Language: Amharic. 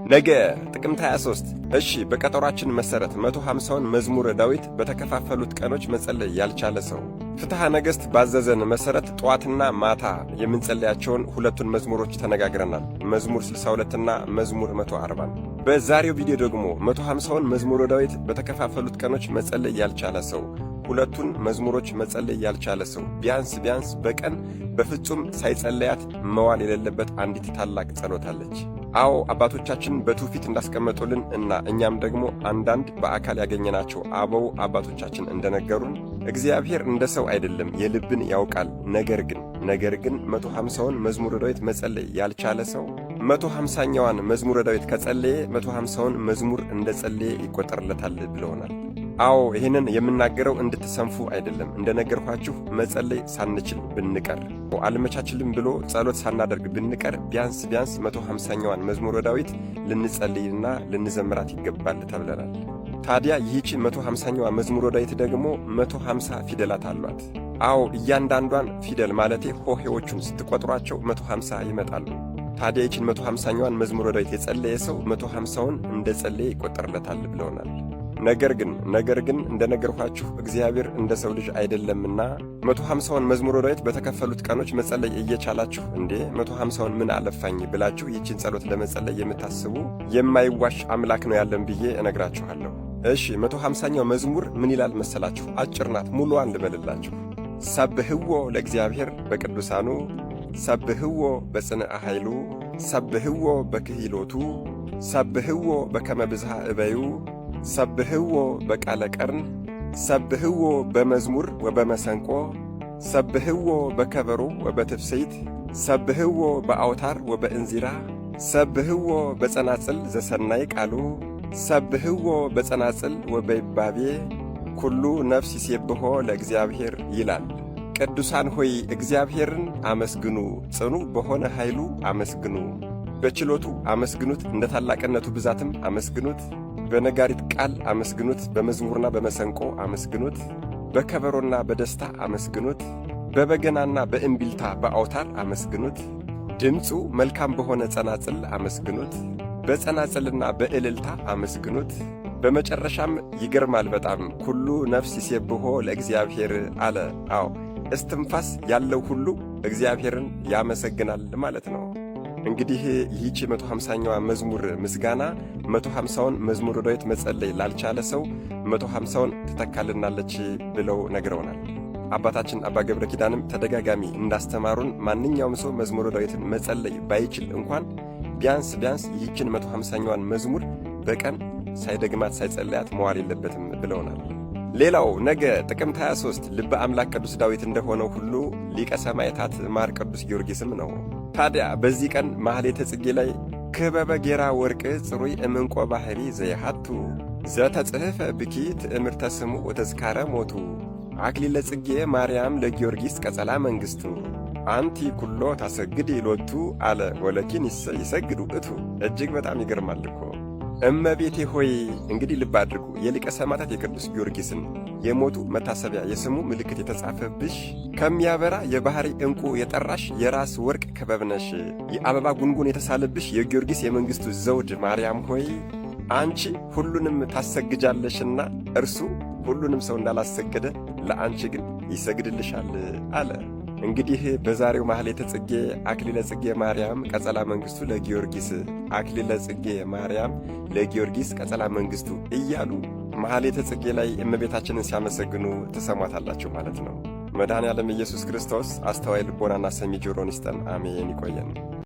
ነገ ጥቅምት 23 እሺ፣ በቀጠሯችን መሠረት 150ውን መዝሙረ ዳዊት በተከፋፈሉት ቀኖች መጸለይ ያልቻለ ሰው ፍትሐ ነገሥት ባዘዘን መሠረት ጠዋትና ማታ የምንጸለያቸውን ሁለቱን መዝሙሮች ተነጋግረናል። መዝሙር 62 እና መዝሙር 140። በዛሬው ቪዲዮ ደግሞ 150ውን መዝሙረ ዳዊት በተከፋፈሉት ቀኖች መጸለይ ያልቻለ ሰው ሁለቱን መዝሙሮች መጸለይ ያልቻለ ሰው ቢያንስ በቀን በፍጹም ሳይጸለያት መዋል የሌለበት አንዲት ታላቅ ጸሎት አለች። አዎ አባቶቻችን በትውፊት እንዳስቀመጡልን እና እኛም ደግሞ አንዳንድ በአካል ያገኘናቸው አበው አባቶቻችን እንደነገሩን እግዚአብሔር እንደ ሰው አይደለም፣ የልብን ያውቃል። ነገር ግን 150ውን መዝሙረ ዳዊት መጸለይ ያልቻለ ሰው 150ኛዋን መዝሙረ ዳዊት ከጸለየ 150ውን መዝሙር እንደ ጸለየ ይቆጠርለታል ብለውናል። አዎ ይህንን የምናገረው እንድትሰንፉ አይደለም። እንደነገርኳችሁ መጸለይ ሳንችል ብንቀር አልመቻችልም ብሎ ጸሎት ሳናደርግ ብንቀር ቢያንስ 150ኛዋን መዝሙረ ዳዊት ልንጸልይና ልንዘምራት ይገባል ተብለናል። ታዲያ ይህች 150ኛዋ መዝሙረ ዳዊት ደግሞ 150 ፊደላት አሏት። አዎ እያንዳንዷን ፊደል ማለቴ ሆሄዎቹን ስትቆጥሯቸው 150 ይመጣሉ። ታዲያ ይህችን 150ኛዋን መዝሙረ ዳዊት የጸለየ ሰው 150ውን እንደ ጸለየ ይቆጠርለታል ብለውናል። ነገር ግን እንደነገርኳችሁ እግዚአብሔር እንደ ሰው ልጅ አይደለምና 150ውን መዝሙረ ዳዊት በተከፈሉት ቀኖች መጸለይ እየቻላችሁ እንዴ 150ውን ምን አለፋኝ ብላችሁ ይህችን ጸሎት ለመጸለይ የምታስቡ የማይዋሽ አምላክ ነው ያለን ብዬ እነግራችኋለሁ። እሺ 150ኛው መዝሙር ምን ይላል መሰላችሁ? አጭር ናት፣ ሙሉዋን ልበልላችሁ። ሰብህዎ ለእግዚአብሔር በቅዱሳኑ፣ ሰብህዎ በጽንዕ ኃይሉ፣ ሰብህዎ በክሂሎቱ፣ ሰብህዎ በከመ ብዝሃ እበዩ፣ ሰብህዎ በቃለ ቀርን፣ ሰብህዎ በመዝሙር ወበመሰንቆ፣ ሰብህዎ በከበሮ ወበትፍስይት፣ ሰብህዎ በአውታር ወበእንዚራ፣ ሰብህዎ በጸናጽል ዘሰናይ ቃሉ፣ ሰብህዎ በጸናጽል ወበይባቤ፣ ኩሉ ነፍስ ይሴብሖ ለእግዚአብሔር ይላል። ቅዱሳን ሆይ እግዚአብሔርን አመስግኑ፣ ጽኑ በሆነ ኃይሉ አመስግኑ፣ በችሎቱ አመስግኑት፣ እንደ ታላቅነቱ ብዛትም አመስግኑት፣ በነጋሪት ቃል አመስግኑት፣ በመዝሙርና በመሰንቆ አመስግኑት፣ በከበሮና በደስታ አመስግኑት፣ በበገናና በእምቢልታ በአውታር አመስግኑት፣ ድምፁ መልካም በሆነ ጸናጽል አመስግኑት፣ በጸናጽልና በእልልታ አመስግኑት። በመጨረሻም ይገርማል በጣም ኩሉ ነፍስ ይሴብሖ ለእግዚአብሔር አለ። አዎ እስትንፋስ ያለው ሁሉ እግዚአብሔርን ያመሰግናል ማለት ነው። እንግዲህ ይህች 150ኛዋ መዝሙር ምስጋና 150ውን መዝሙረ ዳዊት መጸለይ ላልቻለ ሰው 150ውን ትተካልናለች ብለው ነግረውናል። አባታችን አባ ገብረ ኪዳንም ተደጋጋሚ እንዳስተማሩን ማንኛውም ሰው መዝሙረ ዳዊትን መጸለይ ባይችል እንኳን ቢያንስ ይህችን 150ኛዋን መዝሙር በቀን ሳይደግማት ሳይጸለያት መዋል የለበትም ብለውናል። ሌላው ነገ ጥቅምት 23 ልበ አምላክ ቅዱስ ዳዊት እንደሆነው ሁሉ ሊቀ ሰማዕታት ማር ቅዱስ ጊዮርጊስም ነው። ታዲያ በዚህ ቀን ማኅሌተ ጽጌ ላይ ክበበ ጌራ ወርቅ ጽሩይ እምንቆ ባሕሪ ዘይሃቱ ዘተጽሕፈ ብኪ ትእምርተ ስሙ ወተዝካረ ሞቱ አክሊለ ጽጌ ማርያም ለጊዮርጊስ ቀጸላ መንግሥቱ አንቲ ኩሎ ታሰግድ ሎቱ አለ ወለኪን ይሰግዱ እቱ። እጅግ በጣም ይገርማል እኮ። እመቤቴ ሆይ እንግዲህ ልብ አድርጉ። የሊቀ ሰማዕታት የቅዱስ ጊዮርጊስን የሞቱ መታሰቢያ የስሙ ምልክት የተጻፈብሽ ከሚያበራ የባሕሪ ዕንቁ የጠራሽ የራስ ወርቅ ክበብነሽ የአበባ ጉንጉን የተሳለብሽ የጊዮርጊስ የመንግሥቱ ዘውድ ማርያም ሆይ አንቺ ሁሉንም ታሰግጃለሽና እርሱ ሁሉንም ሰው እንዳላሰገደ ለአንቺ ግን ይሰግድልሻል አለ። እንግዲህ በዛሬው ማኅሌተ ጽጌ አክሊለ ጽጌ ማርያም ቀጸላ መንግሥቱ ለጊዮርጊስ፣ አክሊለ ጽጌ ማርያም ለጊዮርጊስ ቀጸላ መንግሥቱ እያሉ ማኅሌተ ጽጌ ላይ እመቤታችንን ሲያመሰግኑ ትሰሟታላችሁ ማለት ነው። መድኃኔ ዓለም ኢየሱስ ክርስቶስ አስተዋይ ልቦናና ሰሚ ጆሮን ይስጠን። አሜን። ይቆየን።